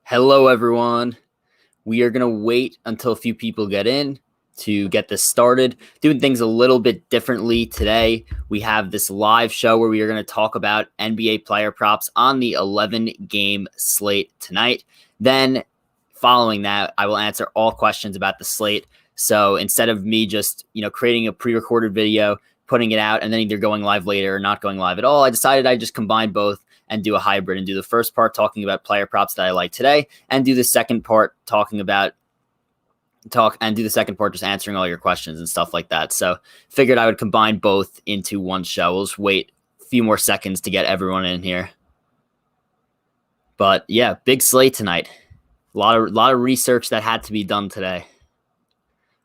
Hello, everyone. We are going to wait until a few people get in to get this started. Doing things a little bit differently today. We have this live show where we are going to talk about NBA player props on the 11-game slate tonight. Then, following that, I will answer all questions about the slate. So instead of me just, creating a pre-recorded video, putting it out, and then either going live later or not going live at all, I decided I'd just combine both and do a hybrid and do the first part talking about player props that I like today and do the second part just answering all your questions and stuff like that. So figured I would combine both into one show. We'll just wait a few more seconds to get everyone in here. But yeah, big slate tonight. A lot of research that had to be done today.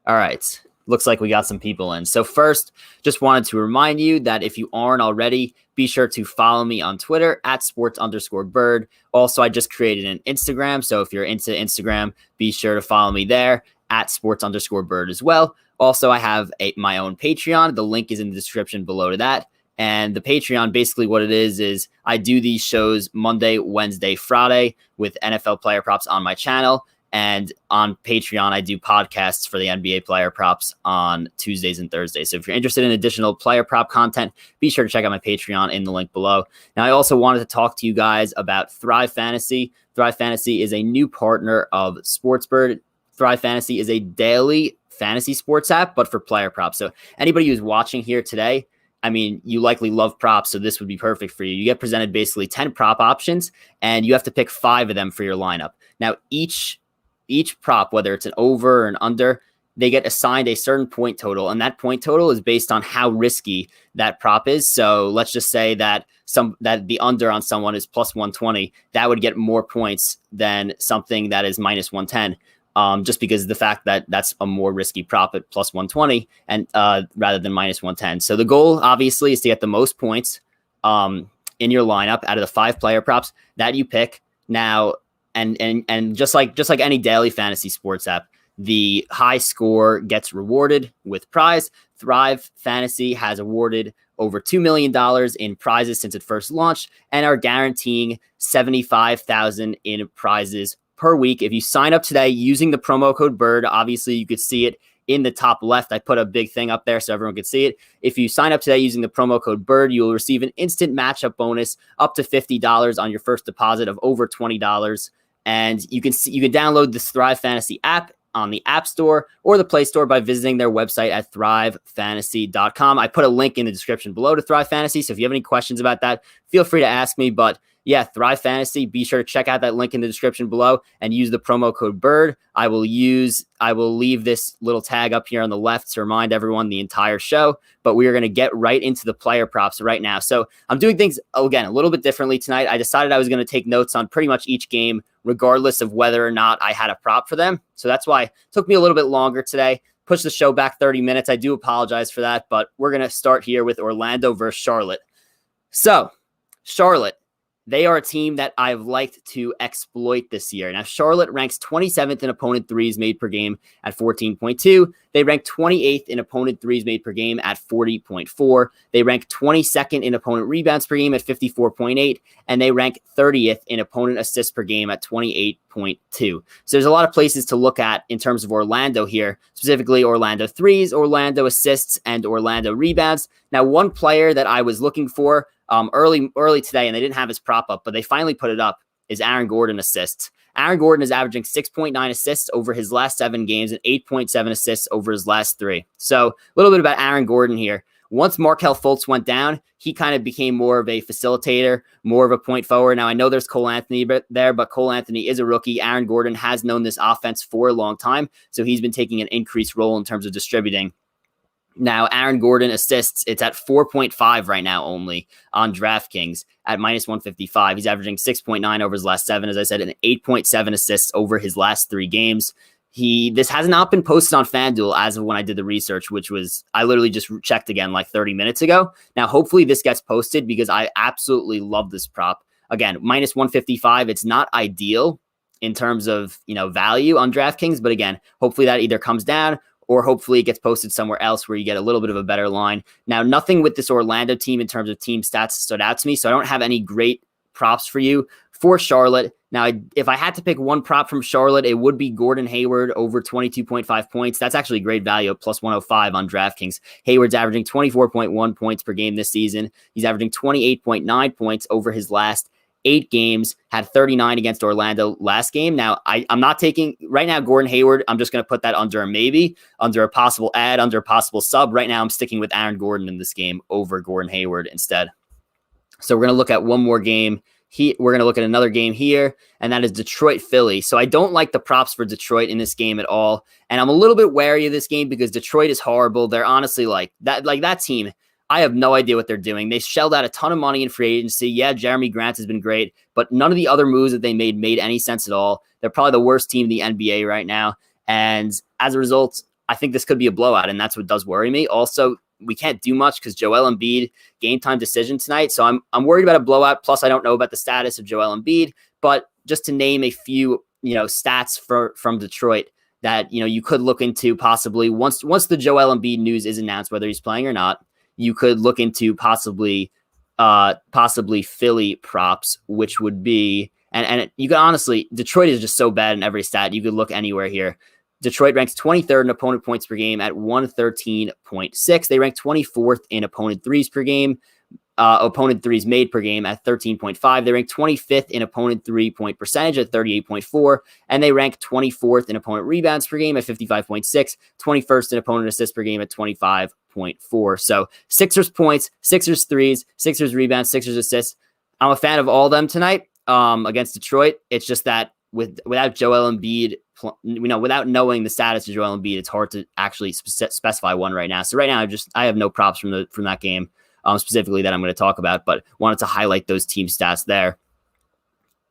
All right. Looks like we got some people in. So first, just wanted to remind you that if you aren't already, be sure to follow me on Twitter at sports_Burd. Also, I just created an Instagram. So if you're into Instagram, be sure to follow me there at sports_Burd as well. Also, I have my own Patreon. The link is in the description below to that. And the Patreon, basically what it is I do these shows Monday, Wednesday, Friday with NFL player props on my channel. And on Patreon, I do podcasts for the NBA player props on Tuesdays and Thursdays. So if you're interested in additional player prop content, be sure to check out my Patreon in the link below. Now, I also wanted to talk to you guys about Thrive Fantasy. Thrive Fantasy is a new partner of SportsBird. Thrive Fantasy is a daily fantasy sports app, but for player props. So anybody who's watching here today, you likely love props, so this would be perfect for you. You get presented basically 10 prop options, and you have to pick 5 of them for your lineup. Now, each prop, whether it's an over or an under, they get assigned a certain point total, and that point total is based on how risky that prop is. So let's just say that the under on someone is plus 120, that would get more points than something that is minus 110. Just because of the fact that that's a more risky prop at plus 120 and rather than minus 110. So the goal obviously is to get the most points in your lineup out of the 5 player props that you pick. Now, and just like any daily fantasy sports app, the high score gets rewarded with prize. Thrive Fantasy has awarded over $2 million in prizes since it first launched and are guaranteeing $75,000 in prizes per week. If you sign up today using the promo code Burd, obviously you could see it in the top left. I put a big thing up there so everyone could see it. If you sign up today using the promo code Burd, you will receive an instant matchup bonus up to $50 on your first deposit of over $20. And you can download this Thrive Fantasy app on the App Store or the Play Store by visiting their website at thrivefantasy.com. I put a link in the description below to Thrive Fantasy, so if you have any questions about that, feel free to ask me. But yeah, Thrive Fantasy, be sure to check out that link in the description below and use the promo code Burd. I will leave this little tag up here on the left to remind everyone the entire show, but we are going to get right into the player props right now. So I'm doing things, again, a little bit differently tonight. I decided I was going to take notes on pretty much each game, regardless of whether or not I had a prop for them. So that's why it took me a little bit longer today. Push the show back 30 minutes. I do apologize for that, but we're going to start here with Orlando versus Charlotte. So Charlotte, they are a team that I've liked to exploit this year. Now, Charlotte ranks 27th in opponent threes made per game at 14.2. They rank 28th in opponent threes made per game at 40.4. They rank 22nd in opponent rebounds per game at 54.8. And they rank 30th in opponent assists per game at 28.2. So there's a lot of places to look at in terms of Orlando here, specifically Orlando threes, Orlando assists, and Orlando rebounds. Now, one player that I was looking for early today, and they didn't have his prop up, but they finally put it up, is Aaron Gordon assists. Aaron Gordon is averaging 6.9 assists over his last 7 games and 8.7 assists over his last 3. So a little bit about Aaron Gordon here. Once Markelle Fultz went down, he kind of became more of a facilitator, more of a point forward. Now, I know there's Cole Anthony there, but Cole Anthony is a rookie. Aaron Gordon has known this offense for a long time, so he's been taking an increased role in terms of distributing. Now, Aaron Gordon assists, it's at 4.5 right now only on DraftKings at minus 155. He's averaging 6.9 over his last 7, as I said, and 8.7 assists over his last 3 games. This has not been posted on FanDuel as of when I did the research, which was, I literally just checked again like 30 minutes ago. Now, hopefully this gets posted because I absolutely love this prop. Again, minus 155, it's not ideal in terms of, value on DraftKings, but again, hopefully that either comes down or hopefully it gets posted somewhere else where you get a little bit of a better line. Now, nothing with this Orlando team in terms of team stats stood out to me, so I don't have any great props for you for Charlotte. Now, if I had to pick one prop from Charlotte, it would be Gordon Hayward over 22.5 points. That's actually great value at plus 105 on DraftKings. Hayward's averaging 24.1 points per game this season. He's averaging 28.9 points over his last 8 games, had 39 against Orlando last game. Now, I'm not taking, right now, Gordon Hayward, I'm just going to put that under a maybe, under a possible add, under a possible sub. Right now, I'm sticking with Aaron Gordon in this game over Gordon Hayward instead. So we're going to look at one more game. We're going to look at another game here, and that is Detroit-Philly. So I don't like the props for Detroit in this game at all, and I'm a little bit wary of this game because Detroit is horrible. They're honestly like that team. I have no idea what they're doing. They shelled out a ton of money in free agency. Yeah, Jeremy Grant has been great, but none of the other moves that they made any sense at all. They're probably the worst team in the NBA right now, and as a result, I think this could be a blowout, and that's what does worry me. Also, we can't do much because Joel Embiid game time decision tonight. So I'm worried about a blowout. Plus, I don't know about the status of Joel Embiid, but just to name a few, stats from Detroit that, you could look into possibly once the Joel Embiid news is announced, whether he's playing or not, you could look into possibly Philly props, which would be, and you could honestly, Detroit is just so bad in every stat. You could look anywhere here. Detroit ranks 23rd in opponent points per game at 113.6. They rank 24th in opponent threes per game, opponent threes made per game at 13.5. They rank 25th in opponent 3-point percentage at 38.4. And they rank 24th in opponent rebounds per game at 55.6, 21st in opponent assists per game at 25.4. So Sixers points, Sixers threes, Sixers rebounds, Sixers assists. I'm a fan of all of them tonight against Detroit. It's just that without Joel Embiid, without knowing the status of Joel Embiid, it's hard to actually specify one right now. So right now, I have no props from that game specifically that I'm going to talk about, but wanted to highlight those team stats there.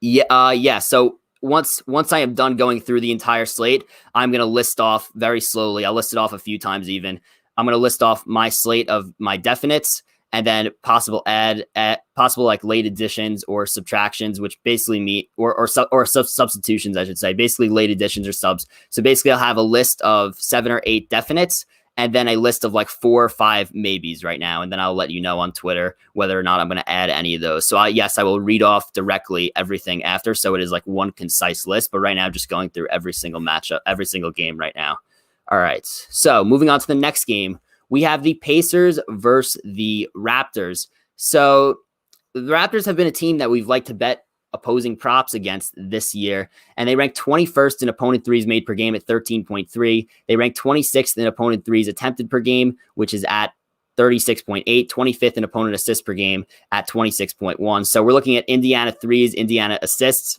Yeah. So once I am done going through the entire slate, I'm going to list off very slowly. I'll list it off a few times even. I'm going to list off my slate of my definites, and then possible like late additions or subtractions, which basically mean or substitutions, I should say, basically late additions or subs. So basically I'll have a list of 7 or 8 definites and then a list of like 4 or 5 maybes right now. And then I'll let you know on Twitter whether or not I'm going to add any of those. So I will read off directly everything after. So it is like one concise list, but right now just going through every single matchup, every single game right now. All right. So moving on to the next game. We have the Pacers versus the Raptors. So the Raptors have been a team that we've liked to bet opposing props against this year, and they rank 21st in opponent threes made per game at 13.3. They rank 26th in opponent threes attempted per game, which is at 36.8, 25th in opponent assists per game at 26.1. So we're looking at Indiana threes, Indiana assists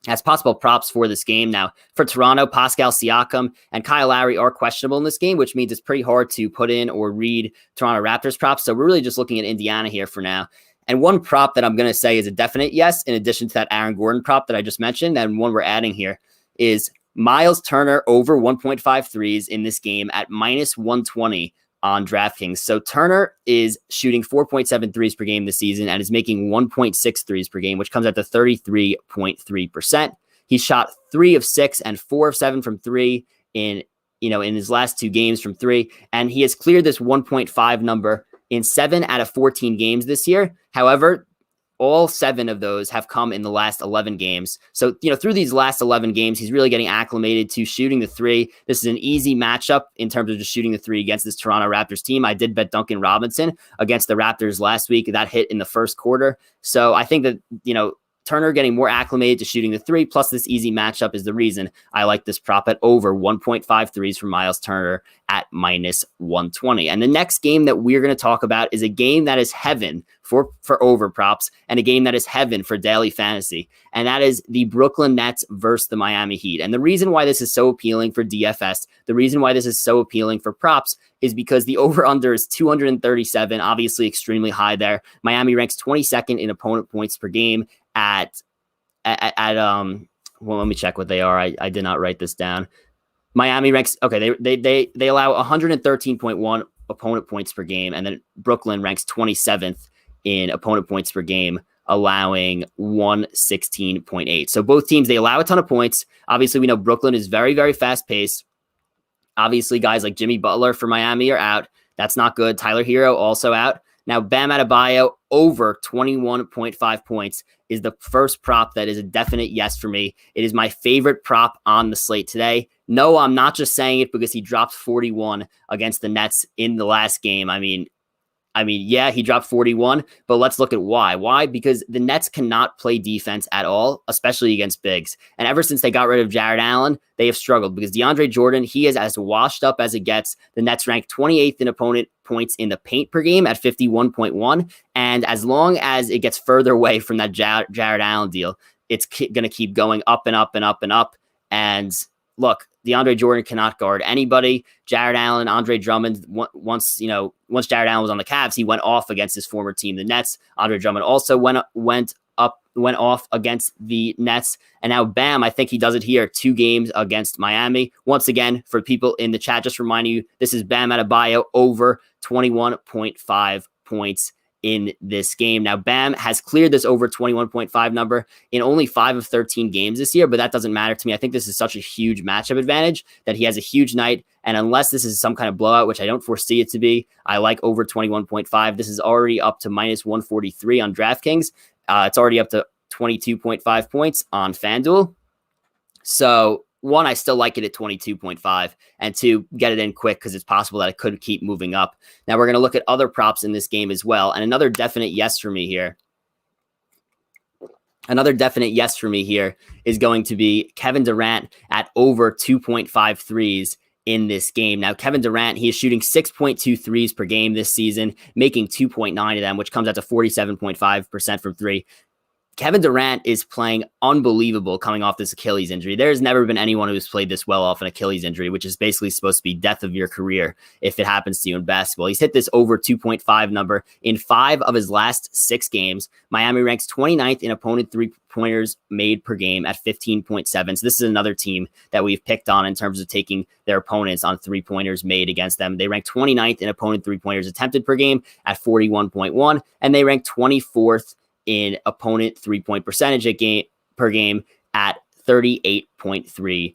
as possible props for this game. Now, for Toronto, Pascal Siakam and Kyle Lowry are questionable in this game, which means it's pretty hard to put in or read Toronto Raptors props. So we're really just looking at Indiana here for now. And one prop that I'm going to say is a definite yes, in addition to that Aaron Gordon prop that I just mentioned, and one we're adding here is Miles Turner over 1.5 threes in this game at minus 120 on DraftKings. So Turner is shooting 4.7 threes per game this season and is making 1.6 threes per game, which comes out to 33.3%. He shot 3 of 6 and 4 of 7 from 3 in his last 2 games from 3. And he has cleared this 1.5 number in 7 out of 14 games this year. However, all 7 of those have come in the last 11 games. So, through these last 11 games, he's really getting acclimated to shooting the 3. This is an easy matchup in terms of just shooting the 3 against this Toronto Raptors team. I did bet Duncan Robinson against the Raptors last week. That hit in the first quarter. So I think that, Turner getting more acclimated to shooting the 3, plus this easy matchup is the reason I like this prop at over 1.5 threes for Miles Turner at minus 120. And the next game that we're going to talk about is a game that is heaven for over props and a game that is heaven for daily fantasy. And that is the Brooklyn Nets versus the Miami Heat. And the reason why this is so appealing for DFS, the reason why this is so appealing for props is because the over-under is 237, obviously extremely high there. Miami ranks 22nd in opponent points per game at well, let me check what they are. I did not write this down. Miami ranks, okay, they allow 113.1 opponent points per game, and then Brooklyn ranks 27th in opponent points per game, allowing 116.8. So both teams, they allow a ton of points. Obviously, we know Brooklyn is very, very fast-paced. Obviously, guys like Jimmy Butler for Miami are out. That's not good. Tyler Hero also out. Now, Bam Adebayo over 21.5 points is the first prop that is a definite yes for me. It is my favorite prop on the slate today. No, I'm not just saying it because he dropped 41 against the Nets in the last game. I mean, yeah, he dropped 41, but let's look at why. Why? Because the Nets cannot play defense at all, especially against bigs. And ever since they got rid of Jared Allen, they have struggled because DeAndre Jordan, he is as washed up as it gets. The Nets rank 28th in opponent points in the paint per game at 51.1. And as long as it gets further away from that Jared Allen deal, it's going to keep going up and up and up and up. And look, DeAndre Jordan cannot guard anybody. Jared Allen, Andre Drummond, once Jared Allen was on the Cavs, he went off against his former team, the Nets. Andre Drummond also went off against the Nets. And now, Bam, I think he does it here. 2 games against Miami. Once again, for people in the chat, just reminding you, this is Bam Adebayo over 21.5 points in this game. Now, Bam has cleared this over 21.5 number in only 5 of 13 games this year, but that doesn't matter to me. I think this is such a huge matchup advantage that he has a huge night. And unless this is some kind of blowout, which I don't foresee it to be, I like over 21.5. This is already up to minus 143 on DraftKings. It's already up to 22.5 points on FanDuel. So, 1, I still like it at 22.5, and 2, get it in quick because it's possible that it could keep moving up. Now we're going to look at other props in this game as well, and another definite yes for me here. Another definite yes for me here is going to be Kevin Durant at over 2.5 threes in this game. Now, Kevin Durant, he is shooting 6.2 threes per game this season, making 2.9 of them, which comes out to 47.5% from 3. Kevin Durant is playing unbelievable coming off this Achilles injury. There's never been anyone who's played this well off an Achilles injury, which is basically supposed to be death of your career if it happens to you in basketball. He's hit this over 2.5 number in 5 of his last 6 games. Miami ranks 29th in opponent three-pointers made per game at 15.7. So this is another team that we've picked on in terms of taking their opponents on three-pointers made against them. They rank 29th in opponent three-pointers attempted per game at 41.1, and they rank 24th in opponent 3-point percentage per game at 38.3%.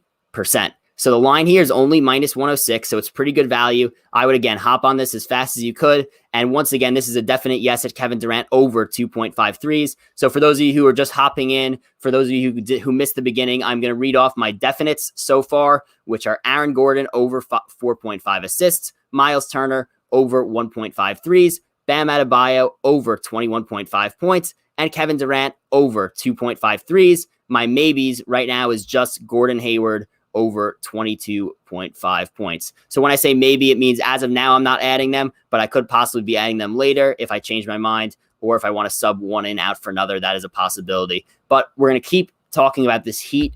So the line here is only minus 106, so it's pretty good value. I would, again, hop on this as fast as you could. And once again, this is a definite yes at Kevin Durant over 2.5 threes. So for those of you who are just hopping in, for those of you who missed the beginning, I'm going to read off my definites so far, which are Aaron Gordon over 4.5 assists, Miles Turner over 1.5 threes, Bam Adebayo over 21.5 points, and Kevin Durant over 2.5 threes. My maybes right now is just Gordon Hayward over 22.5 points. So when I say maybe, it means as of now, I'm not adding them, but I could possibly be adding them later if I change my mind, or if I want to sub one in out for another, that is a possibility. But we're going to keep talking about this Heat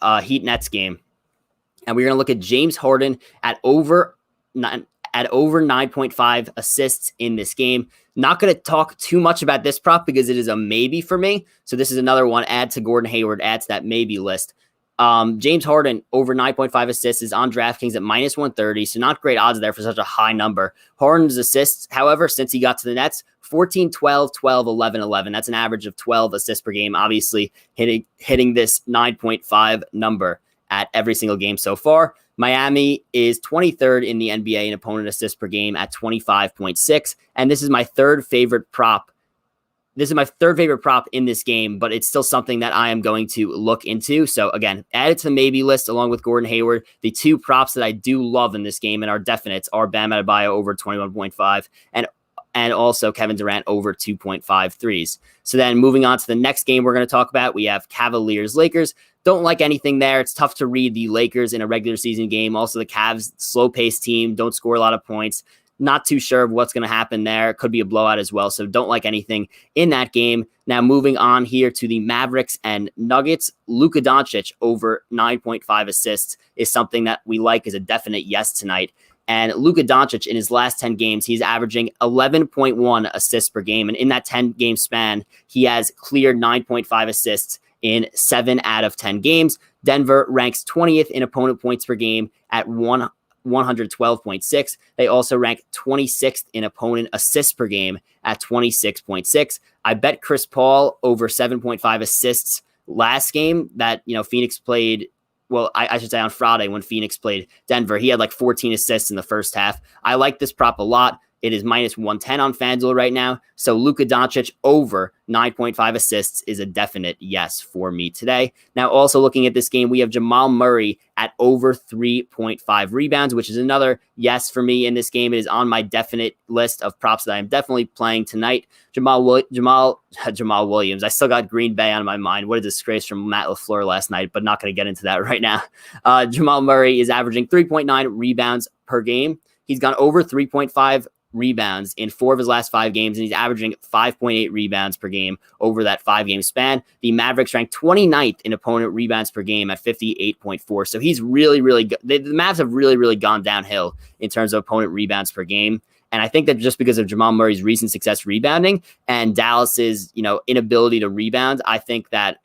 Nets game. And we're going to look at James Harden at over 9.5 assists in this game. Not going to talk too much about this prop because it is a maybe for me. So this is another one. Add to Gordon Hayward, add to that maybe list. James Harden over 9.5 assists is on DraftKings at minus 130. So not great odds there for such a high number. Harden's assists, however, since he got to the Nets, 14, 12, 12, 11, 11. That's an average of 12 assists per game. Obviously hitting this 9.5 number at every single game so far. Miami is 23rd in the NBA in opponent assists per game at 25.6. And this is my third favorite prop. This is my third favorite prop in this game, but it's still something that I am going to look into. So again, add it to the maybe list along with Gordon Hayward. The 2 props that I do love in this game and are definites are Bam Adebayo over 21.5 and also Kevin Durant over 2.5 threes. So then moving on to the next game we're going to talk about, we have Cavaliers-Lakers. Don't like anything there. It's tough to read the Lakers in a regular season game. Also, the Cavs, slow-paced team, don't score a lot of points. Not too sure of what's going to happen there. It could be a blowout as well, so don't like anything in that game. Now, moving on here to the Mavericks and Nuggets, Luka Doncic over 9.5 assists is something that we like as a definite yes tonight. And Luka Doncic, in his last 10 games, he's averaging 11.1 assists per game. And in that 10-game span, he has cleared 9.5 assists in 7 out of 10 games. Denver ranks 20th in opponent points per game at 112.6. They also rank 26th in opponent assists per game at 26.6. I bet Chris Paul over 7.5 assists last game that, Phoenix played. Well, I should say on Friday when Phoenix played Denver, he had like 14 assists in the first half. I like this prop a lot. It is minus 110 on FanDuel right now. So Luka Doncic over 9.5 assists is a definite yes for me today. Now, also looking at this game, we have Jamal Murray at over 3.5 rebounds, which is another yes for me in this game. It is on my definite list of props that I'm definitely playing tonight. Jamal Williams. I still got Green Bay on my mind. What a disgrace from Matt LaFleur last night, but not going to get into that right now. Jamal Murray is averaging 3.9 rebounds per game. He's gone over 3.5 rebounds in 4 of his last 5 games, and he's averaging 5.8 rebounds per game over that 5-game span. The Mavericks ranked 29th in opponent rebounds per game at 58.4. So he's really, really good. The Mavs have really, really gone downhill in terms of opponent rebounds per game. And I think that just because of Jamal Murray's recent success rebounding and Dallas's, inability to rebound, I think that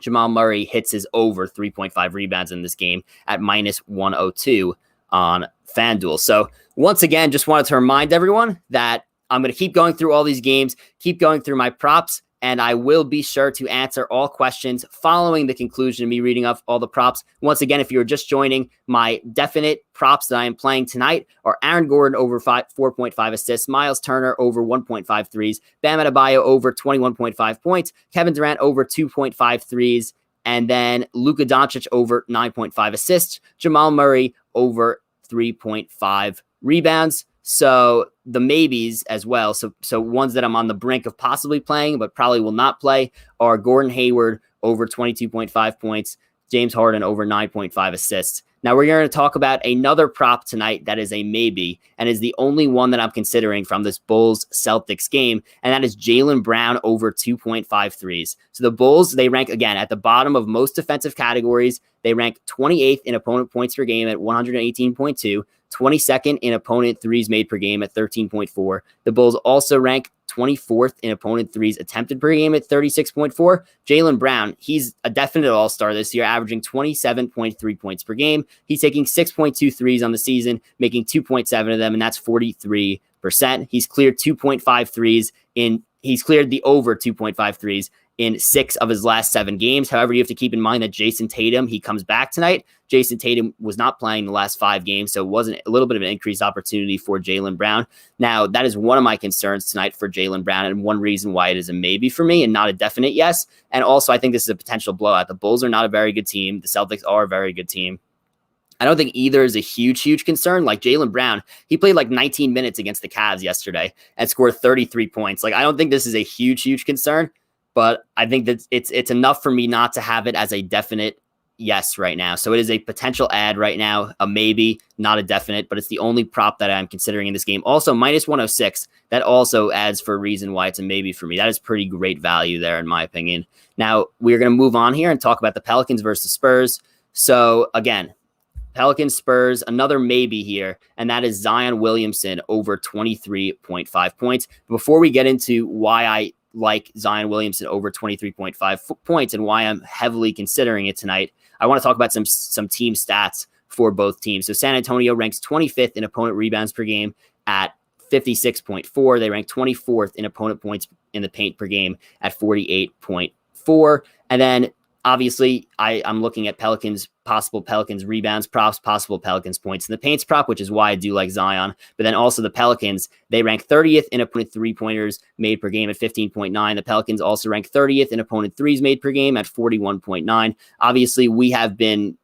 Jamal Murray hits his over 3.5 rebounds in this game at minus 102 on FanDuel. So once again, just wanted to remind everyone that I'm going to keep going through all these games, keep going through my props, and I will be sure to answer all questions following the conclusion of me reading off all the props. Once again, if you're just joining, my definite props that I am playing tonight are Aaron Gordon over 4.5 assists, Miles Turner over 1.5 threes, Bam Adebayo over 21.5 points, Kevin Durant over 2.5 threes, and then Luka Doncic over 9.5 assists, Jamal Murray over 3.5 rebounds. So the maybes as well. So ones that I'm on the brink of possibly playing, but probably will not play, are Gordon Hayward over 22.5 points, James Harden over 9.5 assists. Now we're going to talk about another prop tonight that is a maybe and is the only one that I'm considering from this Bulls-Celtics game, and that is Jaylen Brown over 2.5 threes. So the Bulls, they rank, again, at the bottom of most defensive categories. They rank 28th in opponent points per game at 118.2, 22nd in opponent threes made per game at 13.4. The Bulls also rank 24th in opponent threes attempted per game at 36.4. Jaylen Brown, he's a definite all-star this year, averaging 27.3 points per game. He's taking 6.2 threes on the season, making 2.7 of them, and that's 43%. He's cleared 2.5 threes he's cleared the over 2.5 threes in 6 of his last 7 games. However, you have to keep in mind that Jason Tatum, he comes back tonight. Jason Tatum was not playing the last 5 games, so it wasn't a little bit of an increased opportunity for Jaylen Brown. Now, that is one of my concerns tonight for Jaylen Brown, and one reason why it is a maybe for me and not a definite yes. And also, I think this is a potential blowout. The Bulls are not a very good team. The Celtics are a very good team. I don't think either is a huge concern. Like Jaylen Brown, he played like 19 minutes against the Cavs yesterday and scored 33 points. Like, I don't think this is a huge concern, but I think that it's enough for me not to have it as a definite yes right now. So it is a potential add right now, a maybe, not a definite, but it's the only prop that I'm considering in this game. Also, minus 106, that also adds for a reason why it's a maybe for me. That is pretty great value there, in my opinion. Now, we're going to move on here and talk about the Pelicans versus Spurs. So again, Pelicans, Spurs, another maybe here, and that is Zion Williamson over 23.5 points. Before we get into why I like Zion Williamson over 23.5 points and why I'm heavily considering it tonight, I want to talk about some team stats for both teams. So San Antonio ranks 25th in opponent rebounds per game at 56.4. They rank 24th in opponent points in the paint per game at 48.4. And then obviously, I'm looking at possible Pelicans rebounds props, possible Pelicans points in the paints prop, which is why I do like Zion. But then also the Pelicans, they rank 30th in opponent 3-pointers made per game at 15.9. The Pelicans also rank 30th in opponent threes made per game at 41.9. Obviously, we have been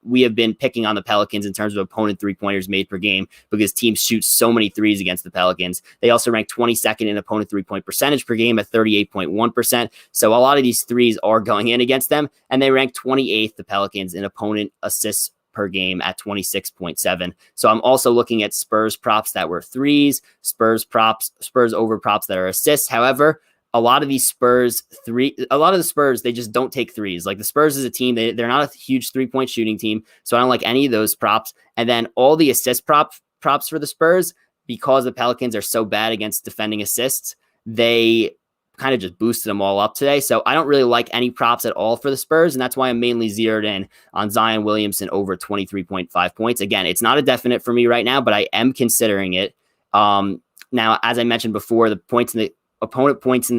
picking on the Pelicans in terms of opponent 3-pointers made per game because teams shoot so many threes against the Pelicans. They also rank 22nd in opponent 3-point percentage per game at 38.1%. So a lot of these threes are going in against them, and they rank 28th, the Pelicans, in opponent assists per game at 26.7. So I'm also looking at Spurs props that were threes, Spurs over props that are assists. However, a lot of the Spurs, they just don't take threes. Like the Spurs as a team, they're not a huge 3-point shooting team. So I don't like any of those props. And then all the assist props for the Spurs, because the Pelicans are so bad against defending assists, they kind of just boosted them all up today. So I don't really like any props at all for the Spurs, and that's why I'm mainly zeroed in on Zion Williamson over 23.5 points. Again, it's not a definite for me right now, but I am considering it. Now, as I mentioned before, the opponent points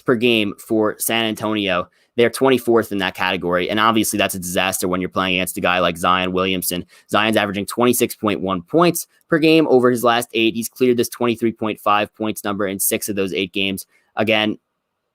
per game for San Antonio, They're 24th in that category. And obviously that's a disaster when you're playing against a guy like Zion Williamson. Zion's averaging 26.1 points per game over his last 8. He's cleared this 23.5 points number in 6 of those 8 games. Again,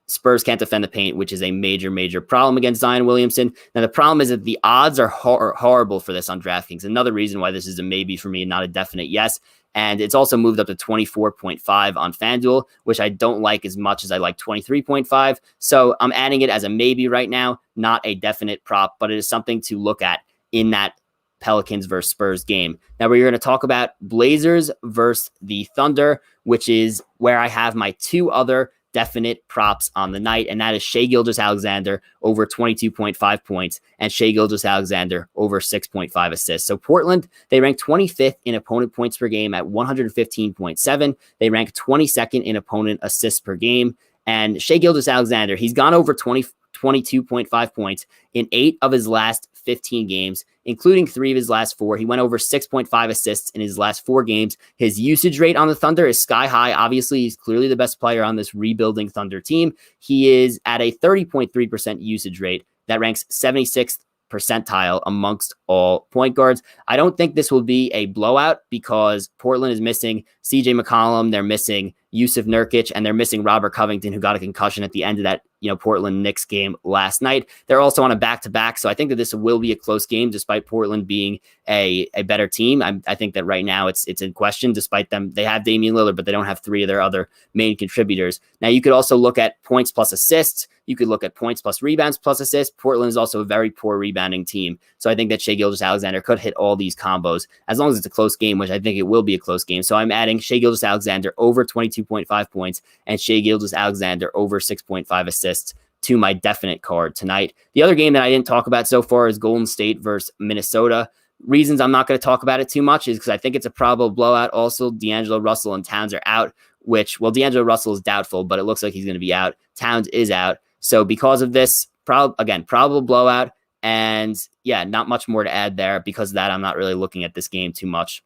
Spurs can't defend the paint, which is a major, major problem against Zion Williamson. Now, the problem is that the odds are horrible for this on DraftKings. Another reason why this is a maybe for me, not a definite yes. And it's also moved up to 24.5 on FanDuel, which I don't like as much as I like 23.5. So I'm adding it as a maybe right now, not a definite prop, but it is something to look at in that Pelicans versus Spurs game. Now, we're going to talk about Blazers versus the Thunder, which is where I have my 2 other definite props on the night, and that is Shai Gilgeous-Alexander over 22.5 points and Shai Gilgeous-Alexander over 6.5 assists. So Portland, they rank 25th in opponent points per game at 115.7. They rank 22nd in opponent assists per game. And Shai Gilgeous-Alexander, he's gone over 22.5 points in 8 of his last 15 games, including 3 of his last 4. He went over 6.5 assists in his last 4 games. His usage rate on the Thunder is sky high. Obviously, he's clearly the best player on this rebuilding Thunder team. He is at a 30.3% usage rate that ranks 76th percentile amongst all point guards. I don't think this will be a blowout because Portland is missing CJ McCollum. They're missing Yusuf Nurkic, and they're missing Robert Covington, who got a concussion at the end of that Portland Knicks game last night. They're also on a back-to-back, so I think that this will be a close game despite Portland being a better team. I think that right now it's in question despite them. They have Damian Lillard, but they don't have 3 of their other main contributors. Now, you could also look at points plus assists. You could look at points plus rebounds plus assists. Portland is also a very poor rebounding team, so I think that Shai Gilgeous-Alexander could hit all these combos as long as it's a close game, which I think it will be a close game. So I'm adding Shai Gilgeous-Alexander over 22.5 points and Shai Gilgeous-Alexander over 6.5 assists to my definite card tonight. The other game that I didn't talk about so far is Golden State versus Minnesota. Reasons I'm not going to talk about it too much is because I think it's a probable blowout. Also, D'Angelo Russell and Towns are out, D'Angelo Russell is doubtful, but it looks like he's going to be out. Towns is out. So because of this, probable blowout. And yeah, not much more to add there. Because of that, I'm not really looking at this game too much.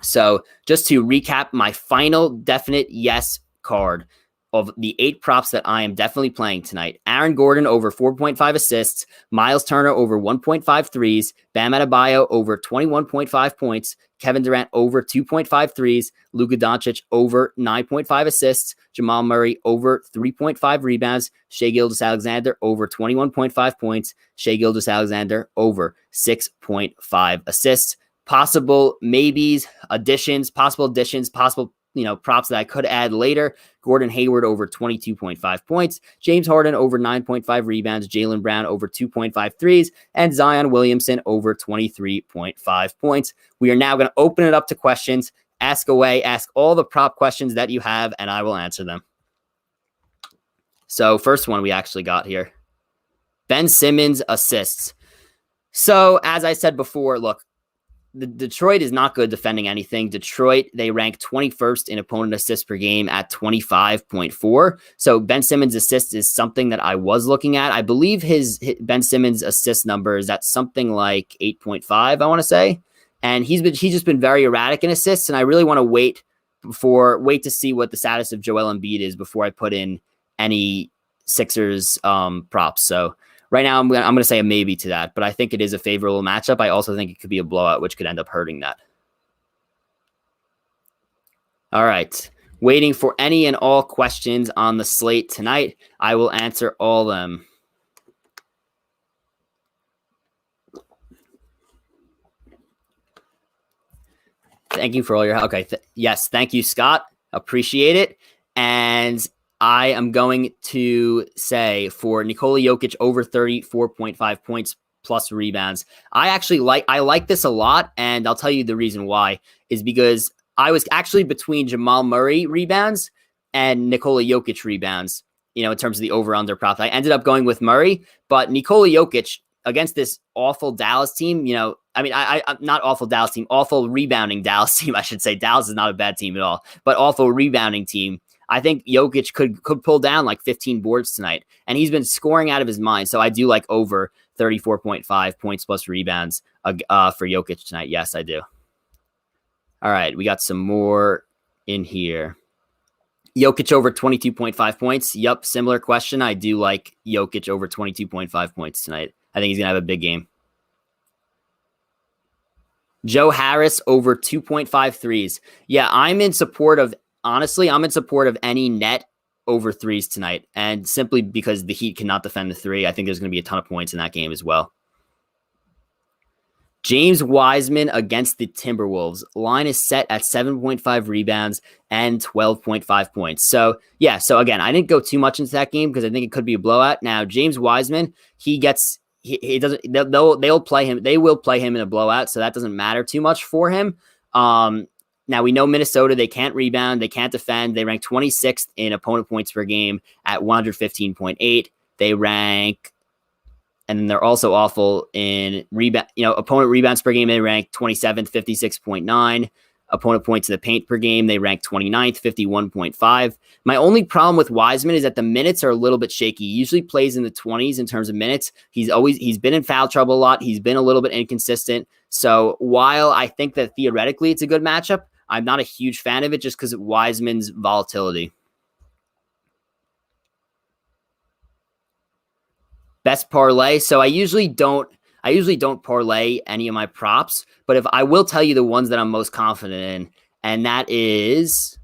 So just to recap my final definite yes card of the 8 props that I am definitely playing tonight. Aaron Gordon over 4.5 assists, Miles Turner over 1.5 threes, Bam Adebayo over 21.5 points, Kevin Durant over 2.5 threes, Luka Doncic over 9.5 assists, Jamal Murray over 3.5 rebounds, Shai Gilgeous-Alexander over 21.5 points, Shai Gilgeous-Alexander over 6.5 assists. Possible maybes, possible props that I could add later. Gordon Hayward over 22.5 points, James Harden over 9.5 rebounds, Jaylen Brown over 2.5 threes, and Zion Williamson over 23.5 points. We are now going to open it up to questions. Ask away, ask all the prop questions that you have, and I will answer them. So first one we actually got here. Ben Simmons assists. So as I said before, look, the Detroit is not good defending anything. Detroit, they rank 21st in opponent assists per game at 25.4. So Ben Simmons assists is something that I was looking at. I believe his Ben Simmons assist number is at something like 8.5, I want to say. And he's just been very erratic in assists. And I really want to wait to see what the status of Joel Embiid is before I put in any Sixers props. So right now, I'm going to say a maybe to that, but I think it is a favorable matchup. I also think it could be a blowout, which could end up hurting that. All right. Waiting for any and all questions on the slate tonight. I will answer all of them. Thank you for all your help. Okay. Yes. Thank you, Scott. Appreciate it. And I am going to say for Nikola Jokic over 34.5 points plus rebounds. I like this a lot, and I'll tell you the reason why is because I was actually between Jamal Murray rebounds and Nikola Jokic rebounds, in terms of the over-under prop. I ended up going with Murray, but Nikola Jokic against this awful Dallas team, not awful Dallas team, awful rebounding Dallas team, I should say. Dallas is not a bad team at all, but awful rebounding team. I think Jokic could pull down like 15 boards tonight, and he's been scoring out of his mind. So I do like over 34.5 points plus rebounds for Jokic tonight. Yes, I do. All right, we got some more in here. Jokic over 22.5 points. Yep, similar question. I do like Jokic over 22.5 points tonight. I think he's going to have a big game. Joe Harris over 2.5 threes. Yeah, I'm in support of any net over threes tonight. And simply because the Heat cannot defend the three, I think there's going to be a ton of points in that game as well. James Wiseman against the Timberwolves. Line is set at 7.5 rebounds and 12.5 points. So, yeah. So, again, I didn't go too much into that game because I think it could be a blowout. Now, James Wiseman, he doesn't, they'll play him. They will play him in a blowout. So that doesn't matter too much for him. Now we know Minnesota, they can't rebound. They can't defend. They rank 26th in opponent points per game at 115.8. They rank, and then they're also awful in opponent rebounds per game. They rank 27th, 56.9. Opponent points in the paint per game, they rank 29th, 51.5. My only problem with Wiseman is that the minutes are a little bit shaky. He usually plays in the 20s in terms of minutes. He's been in foul trouble a lot. He's been a little bit inconsistent. So while I think that theoretically it's a good matchup, I'm not a huge fan of it just because of Wiseman's volatility. Best parlay. So I usually don't parlay any of my props, but if I will tell you the ones that I'm most confident in, and that is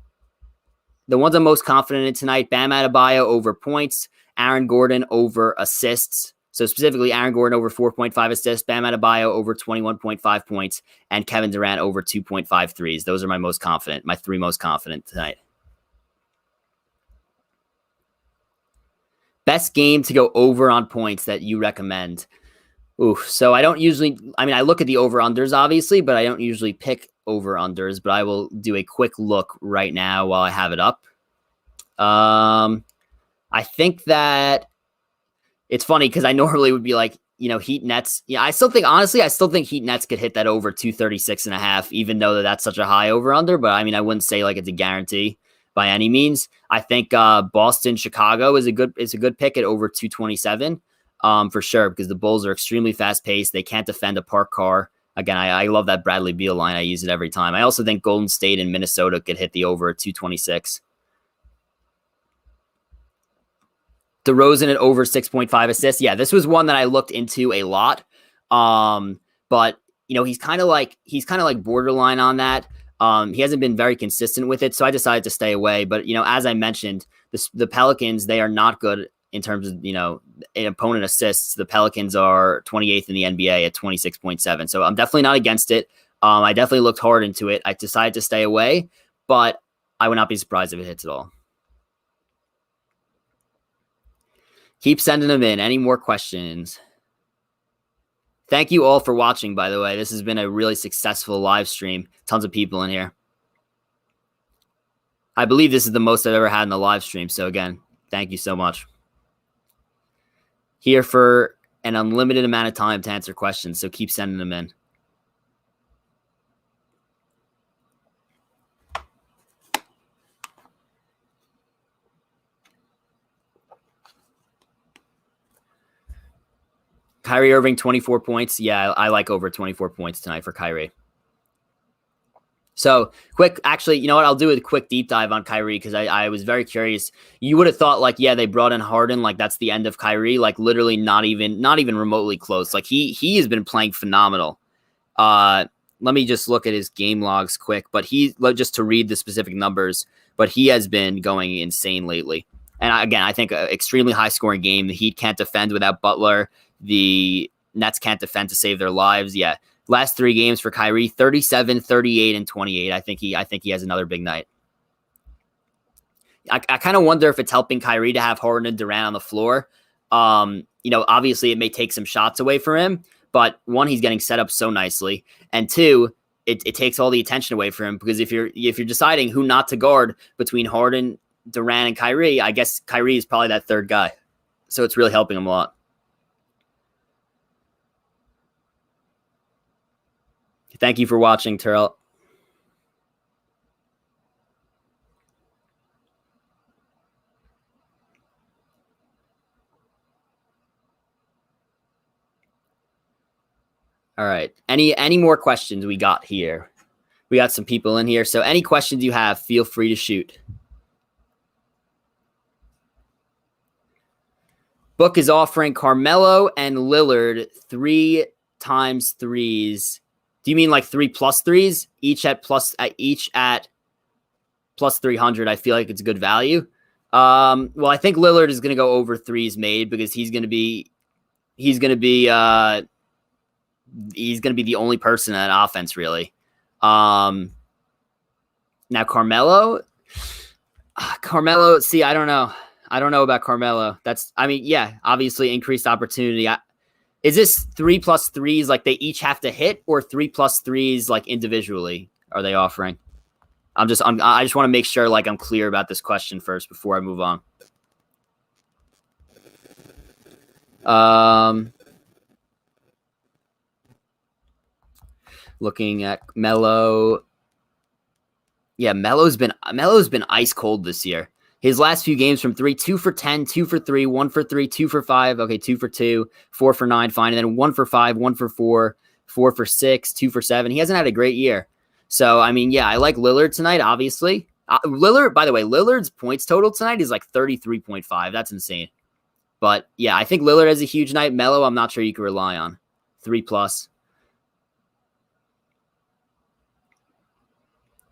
the ones I'm most confident in tonight: Bam Adebayo over points, Aaron Gordon over assists. So specifically, Aaron Gordon over 4.5 assists, Bam Adebayo over 21.5 points, and Kevin Durant over 2.5 threes. Those are my three most confident tonight. Best game to go over on points that you recommend. So I don't usually, I look at the over-unders, obviously, but I don't usually pick over-unders, but I will do a quick look right now while I have it up. I think that it's funny because I normally would be like, Heat Nets. Yeah, I still think Heat Nets could hit that over 236.5, even though that's such a high over-under, but I wouldn't say like it's a guarantee by any means. I think Boston, Chicago is a good pick at over 227. For sure, because the Bulls are extremely fast-paced. They can't defend a parked car. Again, I love that Bradley Beal line. I use it every time. I also think Golden State and Minnesota could hit the over at 226. DeRozan at over 6.5 assists. Yeah, this was one that I looked into a lot. But he's kind of like borderline on that. He hasn't been very consistent with it, so I decided to stay away. But as I mentioned, the Pelicans, they are not good in terms of, in opponent assists. The Pelicans are 28th in the NBA at 26.7. So I'm definitely not against it. I definitely looked hard into it. I decided to stay away, but I would not be surprised if it hits at all. Keep sending them in. Any more questions? Thank you all for watching, by the way. This has been a really successful live stream. Tons of people in here. I believe this is the most I've ever had in a live stream. So again, thank you so much. Here for an unlimited amount of time to answer questions, so keep sending them in. Kyrie Irving, 24 points. Yeah, I like over 24 points tonight for Kyrie. So quick, actually, you know what? I'll do a quick deep dive on Kyrie because I was very curious. You would have thought like, yeah, they brought in Harden, like that's the end of Kyrie, like literally not even remotely close. Like he has been playing phenomenal. Let me just look at his game logs quick, but just to read the specific numbers, but he has been going insane lately. And again, I think an extremely high scoring game. The Heat can't defend without Butler. The Nets can't defend to save their lives. Yeah. Last 3 games for Kyrie, 37, 38, and 28. I think he has another big night. I kind of wonder if it's helping Kyrie to have Harden and Durant on the floor. Obviously it may take some shots away from him, but one, he's getting set up so nicely, and two, it takes all the attention away from him because if you're deciding who not to guard between Harden, Durant, and Kyrie, I guess Kyrie is probably that third guy. So it's really helping him a lot. Thank you for watching, Terrell. All right. Any more questions we got here? We got some people in here. So any questions you have, feel free to shoot. Book is offering Carmelo and Lillard 3 times threes. Do you mean like 3 plus threes? Each at plus 300. I feel like it's good value. Well, I think Lillard is going to go over threes made because he's going to be the only person in that offense, really. Now Carmelo, see, I don't know about Carmelo. Obviously increased opportunity. Is this 3 plus threes like they each have to hit, or 3 plus threes like individually are they offering? I just want to make sure like I'm clear about this question first before I move on. Looking at Melo. Yeah, Melo's been ice cold this year. His last few games from 3, 2 for 10, 2 for 3, 1 for 3, 2 for 5, 2 for 2, 4 for 9, fine, and then 1 for 5, 1 for 4, 4 for 6, 2 for 7. He hasn't had a great year. So, I like Lillard tonight, obviously. By the way, Lillard's points total tonight is like 33.5. That's insane. But, yeah, I think Lillard has a huge night. Melo, I'm not sure you can rely on. 3 plus.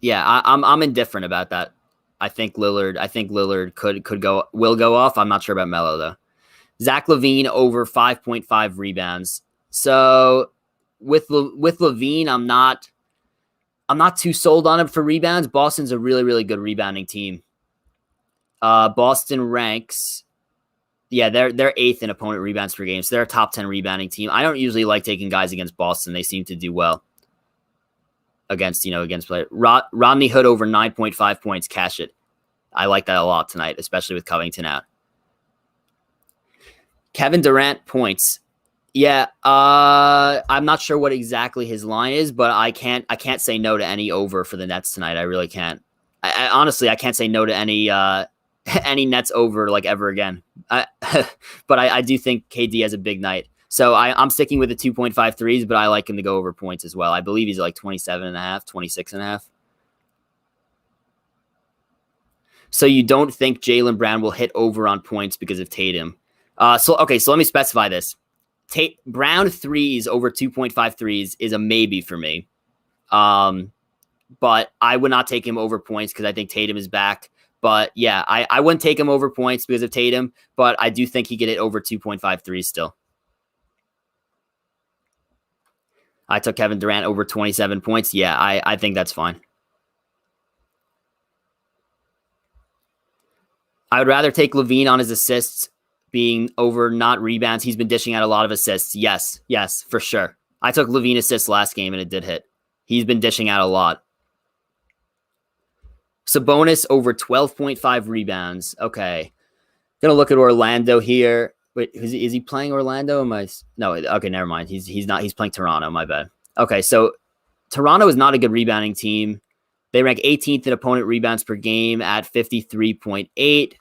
Yeah, I'm indifferent about that. I think Lillard will go off. I'm not sure about Melo though. Zach LaVine over 5.5 rebounds. So with LaVine, I'm not too sold on him for rebounds. Boston's a really, really good rebounding team. Boston ranks, they're 8th in opponent rebounds per game. So they're a top 10 rebounding team. I don't usually like taking guys against Boston. They seem to do well against players. Rodney Hood over 9.5 points. Cash it. I like that a lot tonight, especially with Covington out. Kevin Durant points. Yeah, I'm not sure what exactly his line is, but I can't say no to any over for the Nets tonight. I really can't. I honestly can't say no to any Nets over like ever again. But I do think KD has a big night. So I'm sticking with the 2.5 threes, but I like him to go over points as well. I believe he's like 27.5, 26.5. So you don't think Jaylen Brown will hit over on points because of Tatum? So let me specify this. Brown threes over 2.5 threes is a maybe for me. But I would not take him over points because I think Tatum is back. But yeah, I wouldn't take him over points because of Tatum, but I do think he could hit over 2.5 threes still. I took Kevin Durant over 27 points. Yeah, I think that's fine. I would rather take LaVine on his assists being over, not rebounds. He's been dishing out a lot of assists. Yes, for sure. I took LaVine assists last game and it did hit. He's been dishing out a lot. Sabonis over 12.5 rebounds. Okay. Gonna look at Orlando here. Wait, is he playing Orlando? No, okay, never mind. He's not. He's playing Toronto. My bad. Okay, so Toronto is not a good rebounding team. They rank 18th in opponent rebounds per game at 53.8.